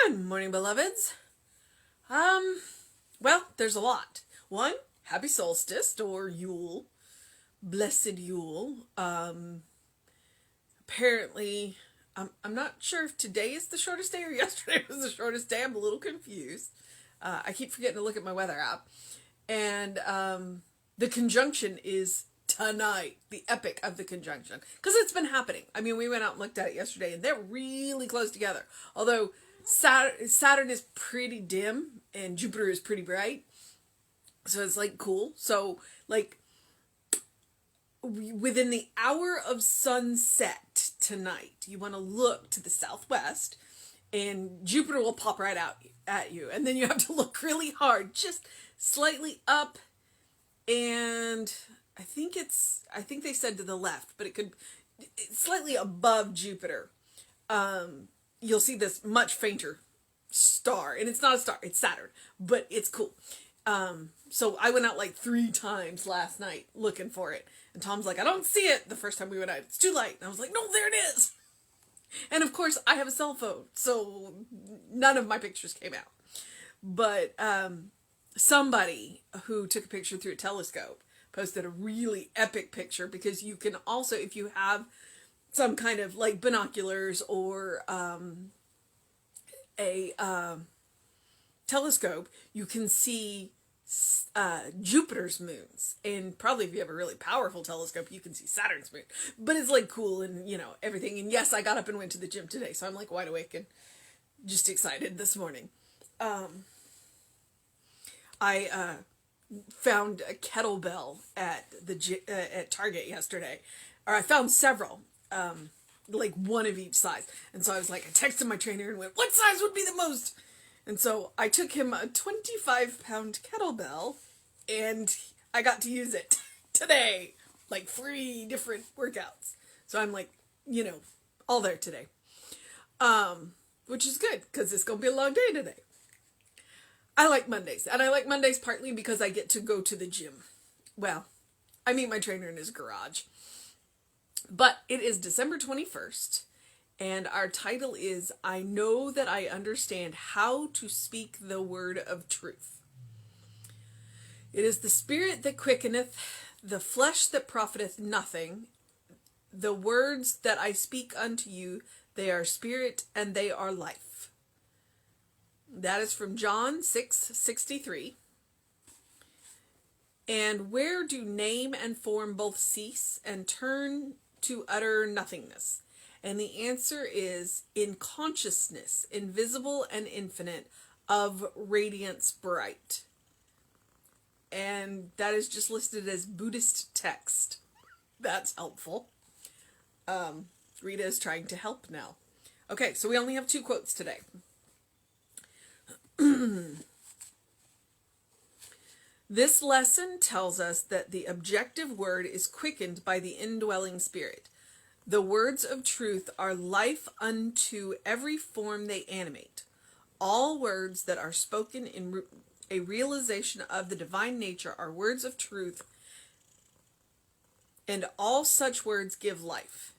Good morning, beloveds. Well, there's a lot. One, happy solstice or Yule. Blessed Yule. Apparently, I'm not sure if today is the shortest day or yesterday was the shortest day. I'm a little confused. I keep forgetting to look at my weather app. And the conjunction is tonight, the epic of the conjunction. Because it's been happening. I mean, we went out and looked at it yesterday, and they're really close together. Although Saturn is pretty dim, and Jupiter is pretty bright. So it's, like, cool. So, like, within the hour of sunset tonight, you want to look to the southwest, and Jupiter will pop right out at you. And then you have to look really hard, just slightly up, and I think they said to the left, but it could slightly above Jupiter. You'll see this much fainter star, and it's not a star, it's Saturn, but it's cool. So I went out like 3 times last night looking for it, and Tom's like, I don't see it. The first time we went out, it's too light, and I was like, no, there it is. And of course I have a cell phone, so none of my pictures came out. But somebody who took a picture through a telescope posted a really epic picture, because you can also, if you have some kind of like binoculars or a telescope, you can see Jupiter's moons. And probably if you have a really powerful telescope, you can see Saturn's moon. But it's like cool and, you know, everything. And yes, I got up and went to the gym today, so I'm like wide awake and just excited this morning. I found a kettlebell at at Target yesterday, or I found several, like one of each size. And so I was like, I texted my trainer and went, what size would be the most? And so I took him a 25-pound kettlebell, and I got to use it today, like 3 different workouts. So I'm like, you know, all there today, which is good because it's gonna be a long day today. I like Mondays, and I like Mondays partly because I get to go to the gym. Well, I meet my trainer in his garage. But it is December 21st, and our title is, I Know That I Understand How to Speak the Word of Truth. It is the spirit that quickeneth, the flesh that profiteth nothing. The words that I speak unto you, they are spirit and they are life. That is from John 6:63. And where do name and form both cease and turn to utter nothingness? And the answer is in consciousness, invisible and infinite, of radiance bright. And that is just listed as Buddhist text. That's helpful. Rita is trying to help now. Okay, so we only have 2 quotes today. This lesson tells us that the objective word is quickened by the indwelling spirit. The words of truth are life unto every form they animate. All words that are spoken in a realization of the divine nature are words of truth, and all such words give life.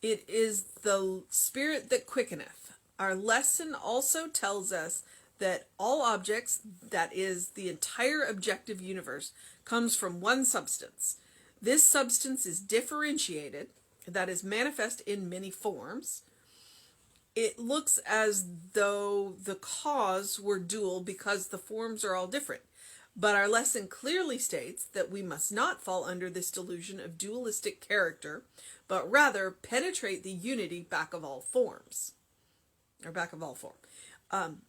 It is the spirit that quickeneth. Our lesson also tells us that all objects, that is, the entire objective universe, comes from one substance. This substance is differentiated, that is manifest in many forms. It looks as though the cause were dual because the forms are all different. But our lesson clearly states that we must not fall under this delusion of dualistic character, but rather penetrate the unity back of all forms. Or back of all form.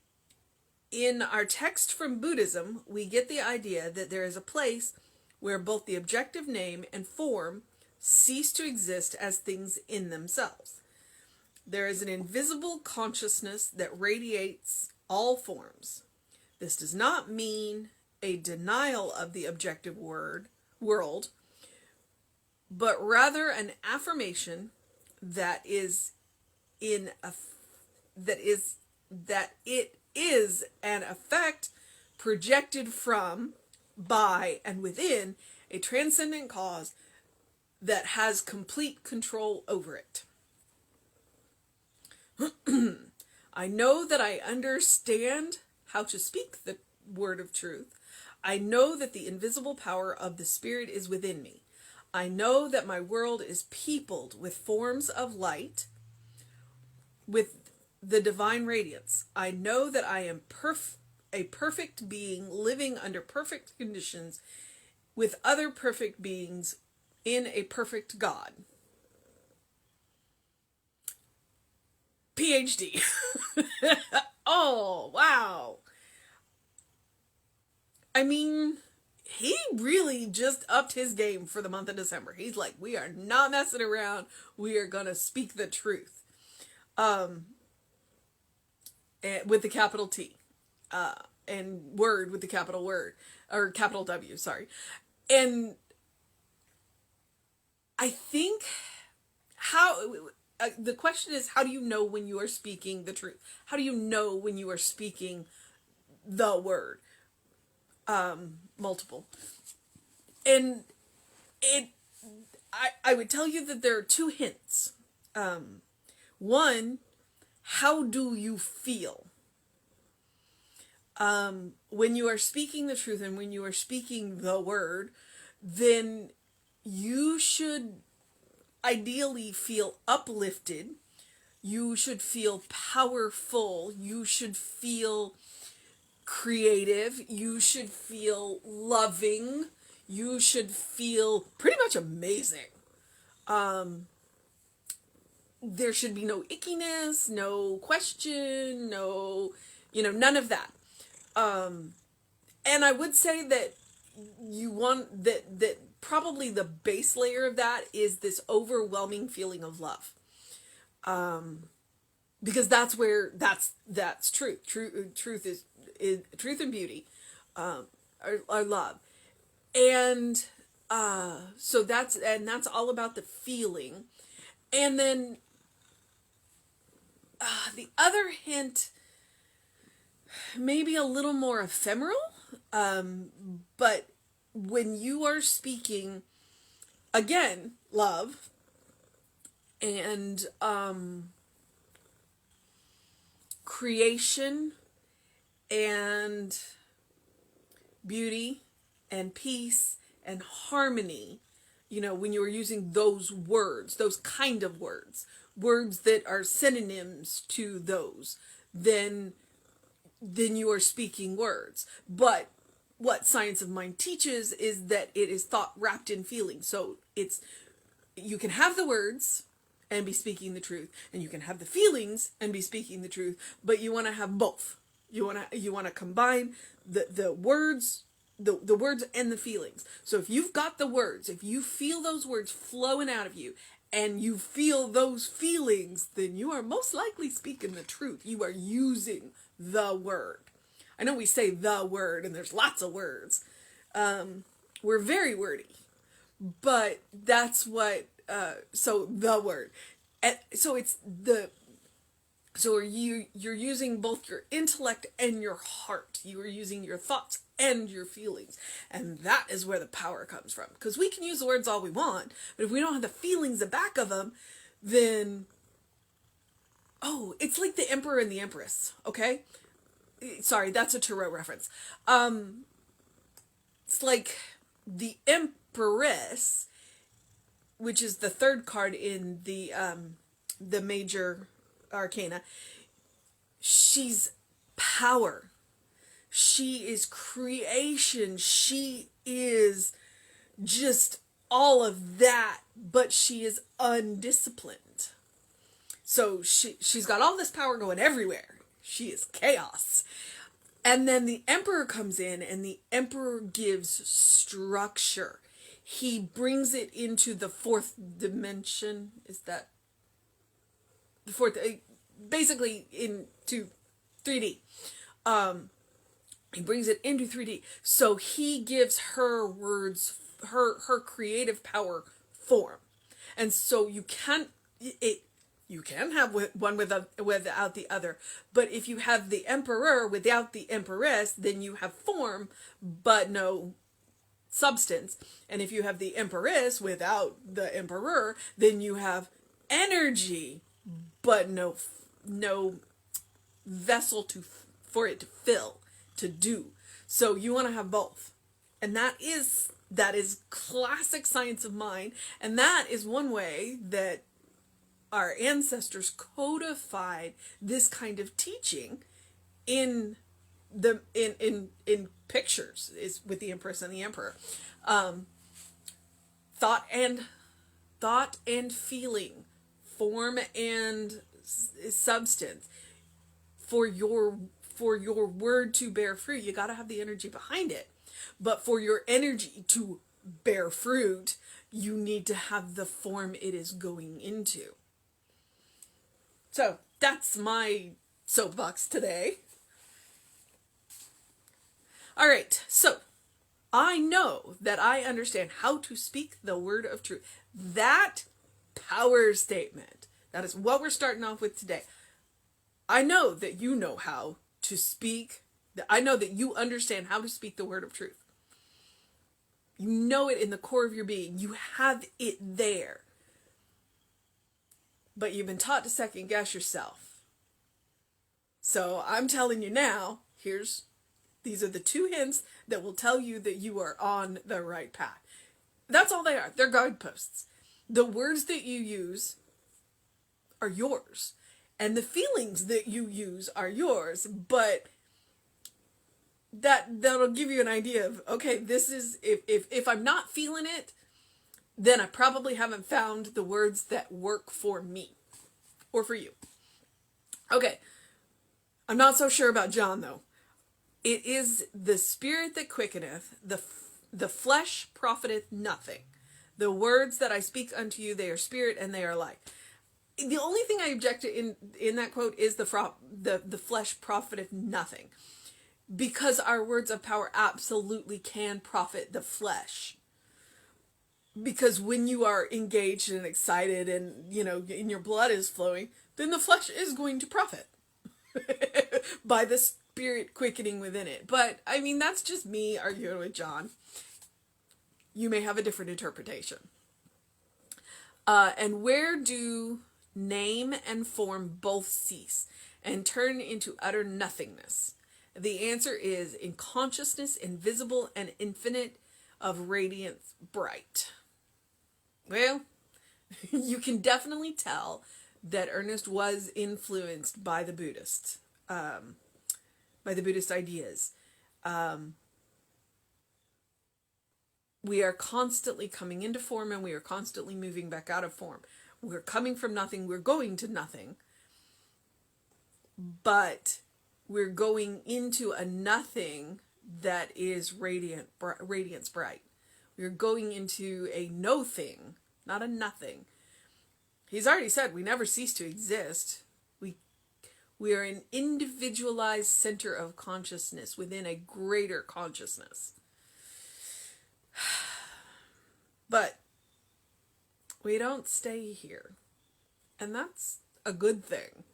In our text from Buddhism, we get the idea that there is a place where both the objective name and form cease to exist as things in themselves. There is an invisible consciousness that radiates all forms. This does not mean a denial of the objective world, but rather an affirmation that it is an effect projected from, by, and within a transcendent cause that has complete control over it. I know that I understand how to speak the word of truth. I know that the invisible power of the Spirit is within me. I know that my world is peopled with forms of light, with the divine radiance. I know that I am a perfect being living under perfect conditions with other perfect beings in a perfect God. PhD. Oh, wow. I mean, he really just upped his game for the month of December. He's like, we are not messing around. We are going to speak the truth. With the capital T. And word with the capital word. Or capital W, sorry. And I think the question is, how do you know when you are speaking the truth? How do you know when you are speaking the word? Multiple. And I would tell you that there are two hints. One, how do you feel? When you are speaking the truth and when you are speaking the word, then you should ideally feel uplifted. You should feel powerful. You should feel creative. You should feel loving. You should feel pretty much amazing. There should be no ickiness, no question, no, none of that. And I would say that you want that probably the base layer of that is this overwhelming feeling of love. Because that's where that's truth. Truth is truth and beauty, are love. And so that's all about the feeling. And then the other hint, maybe a little more ephemeral, but when you are speaking, again, love and creation and beauty and peace and harmony, when you are using those words, those kind of words that are synonyms to those, then you are speaking words. But what Science of Mind teaches is that it is thought wrapped in feeling. So you can have the words and be speaking the truth, and you can have the feelings and be speaking the truth, but you want to have both. You want to combine the words, the words and the feelings. So if you've got the words, if you feel those words flowing out of you and you feel those feelings, then you are most likely speaking the truth. You are using the word. I know we say the word and there's lots of words. We're very wordy, but that's what, so the word. And so you're using both your intellect and your heart. You are using your thoughts and your feelings. And that is where the power comes from. Because we can use the words all we want, but if we don't have the feelings the back of them, then, it's like the Emperor and the Empress, okay? Sorry, that's a tarot reference. It's like the Empress, which is the third card in the major arcana. She's power. She is creation. She is just all of that, but she is undisciplined. So she's got all this power going everywhere. She is chaos. And then the Emperor comes in, and the Emperor gives structure. He brings it into the fourth dimension. Is that the fourth? Basically into 3D. He brings it into 3D. So he gives her words, her creative power form. And so you can have one without the other. But if you have the Emperor without the Empress, then you have form but no substance. And if you have the Empress without the Emperor, then you have energy but no vessel for it to fill, to do. So you want to have both. And that is classic science of mind. And that is one way that our ancestors codified this kind of teaching in pictures, is with the Empress and the Emperor. Thought and feeling, form and substance. For your word to bear fruit, you got to have the energy behind it. But for your energy to bear fruit, you need to have the form it is going into. So that's my soapbox today. All right, so I know that I understand how to speak the word of truth. That power statement, that is what we're starting off with today. I know that you know how to speak. I know that you understand how to speak the word of truth. You know it in the core of your being. You have it there. But you've been taught to second guess yourself. So I'm telling you now, these are the 2 hints that will tell you that you are on the right path. That's all they are. They're guideposts. The words that you use are yours. And the feelings that you use are yours. But that'll give you an idea of, okay, this is, if I'm not feeling it, then I probably haven't found the words that work for me or for you. Okay. I'm not so sure about John, though. It is the spirit that quickeneth, the flesh profiteth nothing. The words that I speak unto you, they are spirit and they are life. The only thing I object to in that quote is the flesh profiteth nothing. Because our words of power absolutely can profit the flesh. Because when you are engaged and excited and, and your blood is flowing, then the flesh is going to profit by the spirit quickening within it. But, I mean, that's just me arguing with John. You may have a different interpretation. And where do name and form both cease and turn into utter nothingness? The answer is in consciousness, invisible and infinite, of radiance bright. Well, you can definitely tell that Ernest was influenced by the Buddhist ideas. We are constantly coming into form and we are constantly moving back out of form. We're coming from nothing, we're going to nothing. But we're going into a nothing that is radiance bright. We're going into a no thing, not a nothing. He's already said we never cease to exist. We are an individualized center of consciousness within a greater consciousness. But we don't stay here. And that's a good thing.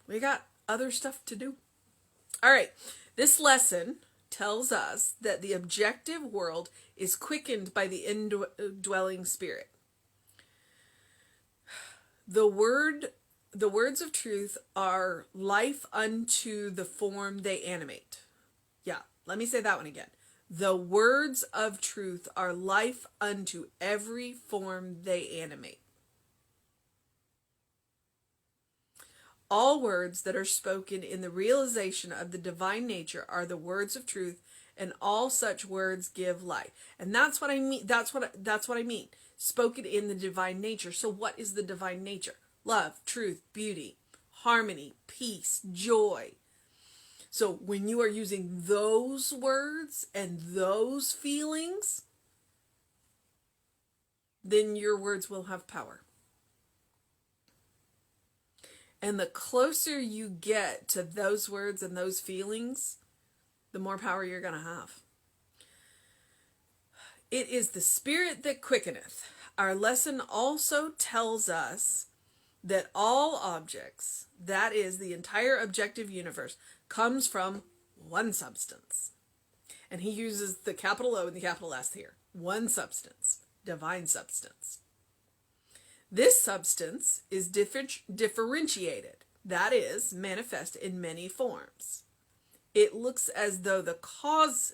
We got other stuff to do. All right. This lesson tells us that the objective world is quickened by the indwelling spirit. The words of truth are life unto the form they animate. Yeah, let me say that one again. The words of truth are life unto every form they animate. All words that are spoken in the realization of the divine nature are the words of truth, and all such words give life. And that's what I mean. That's what I mean. Spoken in the divine nature. So what is the divine nature? Love, truth, beauty, harmony, peace, joy. So when you are using those words and those feelings, then your words will have power. And the closer you get to those words and those feelings, the more power you're going to have. It is the spirit that quickeneth. Our lesson also tells us that all objects, that is the entire objective universe, comes from one substance. And he uses the capital O and the capital S here. One substance, divine substance. This substance is differentiated. that is, manifest in many forms. It looks as though the cause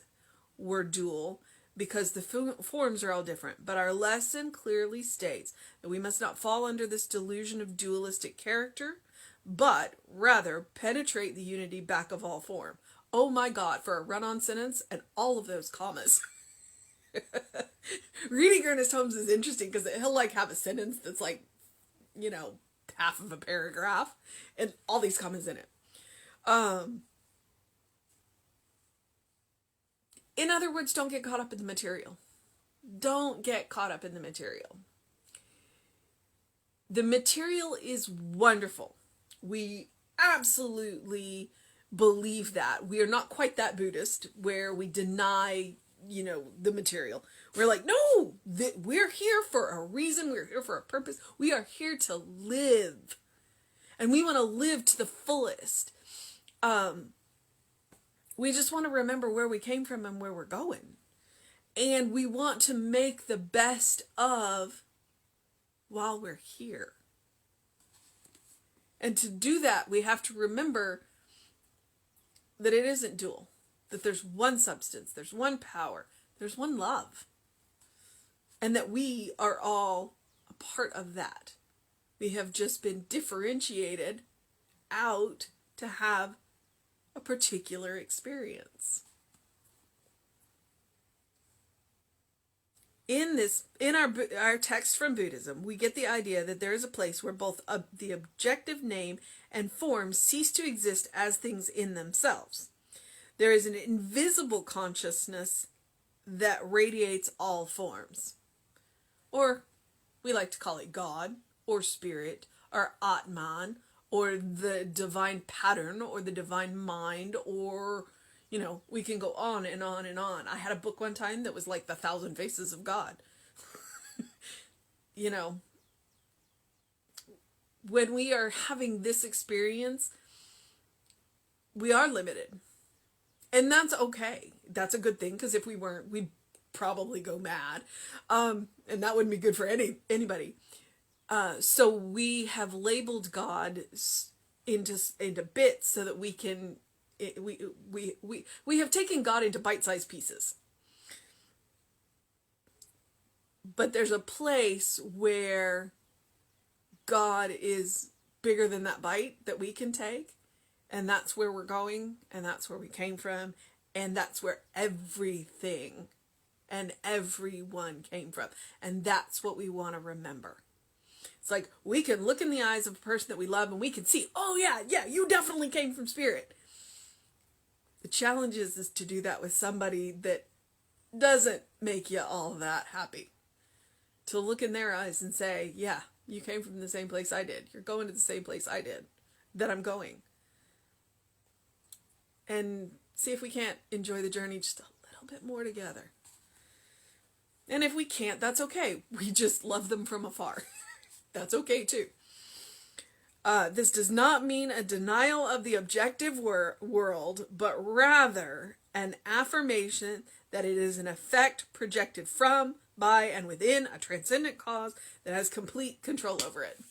were dual because the forms are all different, but our lesson clearly states that we must not fall under this delusion of dualistic character, but rather penetrate the unity back of all form. Oh my God, for a run-on sentence and all of those commas. Reading Ernest Holmes is interesting because he'll like have a sentence that's like, half of a paragraph and all these commas in it. In other words, don't get caught up in the material. Don't get caught up in the material. The material is wonderful. We absolutely believe that. We are not quite that Buddhist where we deny, the material. We're like, no, we're here for a reason. We're here for a purpose. We are here to live. And we want to live to the fullest. We just want to remember where we came from and where we're going. And we want to make the best of while we're here. And to do that, we have to remember that it isn't dual. That there's one substance, there's one power, there's one love. And that we are all a part of that. We have just been differentiated out to have a particular experience. In our text from Buddhism, we get the idea that there is a place where both the objective name and form cease to exist as things in themselves. There is an invisible consciousness that radiates all forms. Or we like to call it God, or Spirit, or Atman, or the divine pattern, or the divine mind, or, we can go on and on and on. I had a book one time that was like the 1,000 Faces of God. When we are having this experience, we are limited. And that's okay. That's a good thing, because if we weren't, we'd probably go mad. And that wouldn't be good for anybody. So we have labeled God into bits so that we can, we have taken God into bite-sized pieces. But there's a place where God is bigger than that bite that we can take. And that's where we're going, and that's where we came from, and that's where everything and everyone came from. And that's what we want to remember. It's like we can look in the eyes of a person that we love and we can see, oh yeah, you definitely came from Spirit. The challenge is to do that with somebody that doesn't make you all that happy. To look in their eyes and say, yeah, you came from the same place I did. You're going to the same place I did, that I'm going. And see if we can't enjoy the journey just a little bit more together. And if we can't, that's okay. We just love them from afar. That's okay too. This does not mean a denial of the objective world, but rather an affirmation that it is an effect projected from, by, and within a transcendent cause that has complete control over it.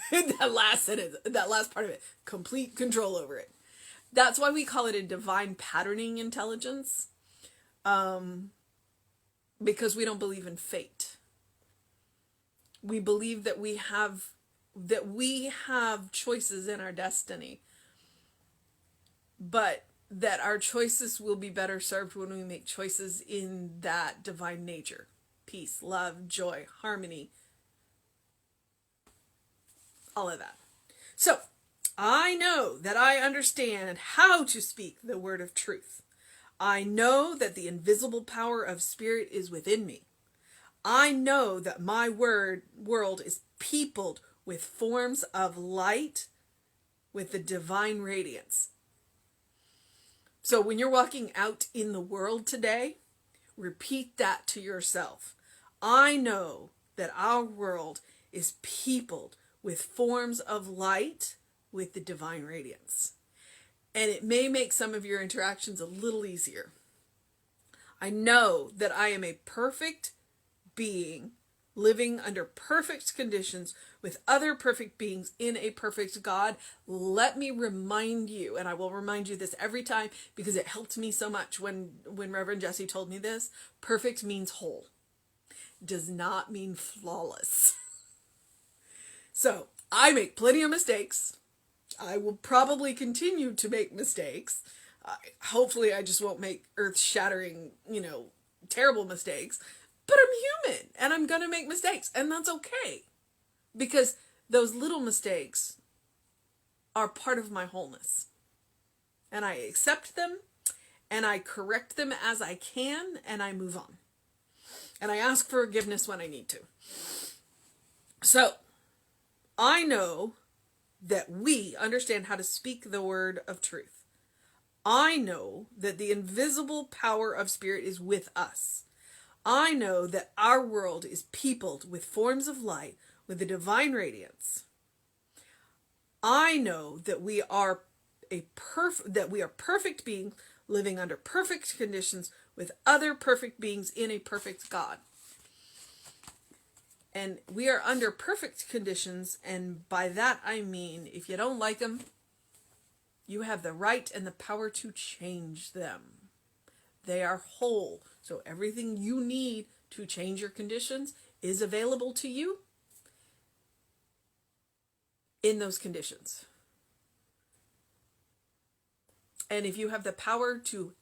That last sentence, that last part of it, complete control over it. That's why we call it a divine patterning intelligence, because we don't believe in fate. We believe that we have choices in our destiny, but that our choices will be better served when we make choices in that divine nature. Peace, love, joy, harmony, all of that. So, I know that I understand how to speak the word of truth. I know that the invisible power of Spirit is within me. I know that my world is peopled with forms of light with the divine radiance. So when you're walking out in the world today, repeat that to yourself. I know that our world is peopled with forms of light with the divine radiance. And it may make some of your interactions a little easier. I know that I am a perfect being living under perfect conditions with other perfect beings in a perfect God. Let me remind you, and I will remind you this every time because it helped me so much when Reverend Jesse told me this. Perfect means whole. Does not mean flawless. So, I make plenty of mistakes. I will probably continue to make mistakes. Hopefully I just won't make earth-shattering, terrible mistakes. But I'm human, and I'm going to make mistakes, and that's okay. Because those little mistakes are part of my wholeness. And I accept them, and I correct them as I can, and I move on. And I ask for forgiveness when I need to. So, I know that we understand how to speak the word of truth. I know that the invisible power of spirit is with us. I know that our world is peopled with forms of light, with a divine radiance. I know that we are perfect beings living under perfect conditions with other perfect beings in a perfect God. And we are under perfect conditions, and by that I mean, if you don't like them, you have the right and the power to change them. They are whole, so everything you need to change your conditions is available to you in those conditions. And if you have the power to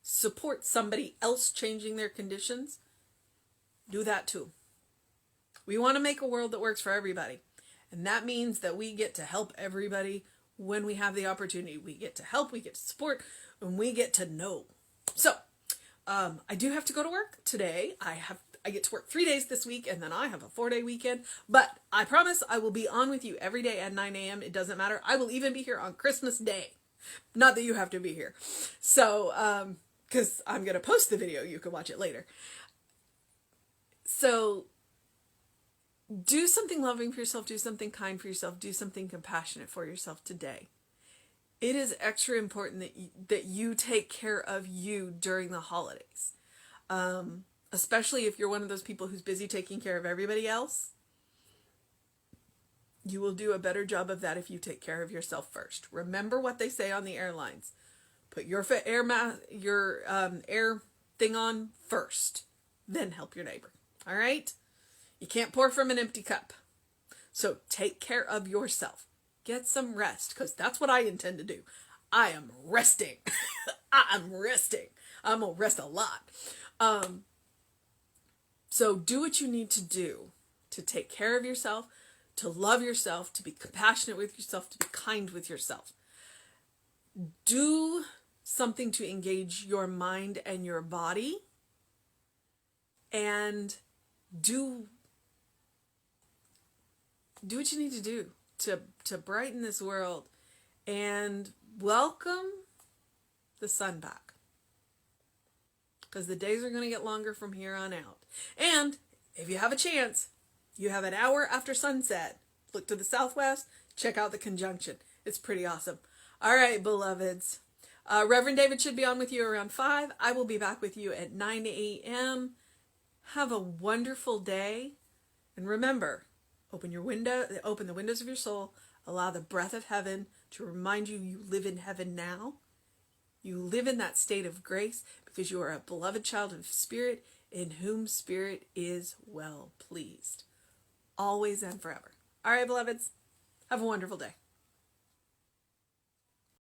support somebody else changing their conditions, do that too. We want to make a world that works for everybody. And that means that we get to help everybody when we have the opportunity. We get to help, we get to support, and we get to know. So, I do have to go to work today. I get to work 3 days this week, and then I have a 4-day weekend. But I promise I will be on with you every day at 9 a.m. It doesn't matter. I will even be here on Christmas Day. Not that you have to be here. So, because I'm going to post the video. You can watch it later. So, do something loving for yourself. Do something kind for yourself. Do something compassionate for yourself today. It is extra important that you take care of you during the holidays. Especially if you're one of those people who's busy taking care of everybody else. You will do a better job of that if you take care of yourself first. Remember what they say on the airlines. Put your air thing on first. Then help your neighbor. All right? You can't pour from an empty cup. So take care of yourself. Get some rest, because that's what I intend to do. I am resting. I'm resting. I'm going to rest a lot. So do what you need to do to take care of yourself, to love yourself, to be compassionate with yourself, to be kind with yourself. Do something to engage your mind and your body, and do what you need to do to brighten this world and welcome the sun back. Because the days are going to get longer from here on out. And if you have a chance, you have an hour after sunset. Look to the southwest, check out the conjunction. It's pretty awesome. All right, beloveds. Reverend David should be on with you around 5. I will be back with you at 9 a.m. Have a wonderful day. And remember, open the windows of your soul. Allow the breath of heaven to remind you live in heaven now. You live in that state of grace because you are a beloved child of Spirit in whom Spirit is well pleased. Always and forever. All right, beloveds. Have a wonderful day.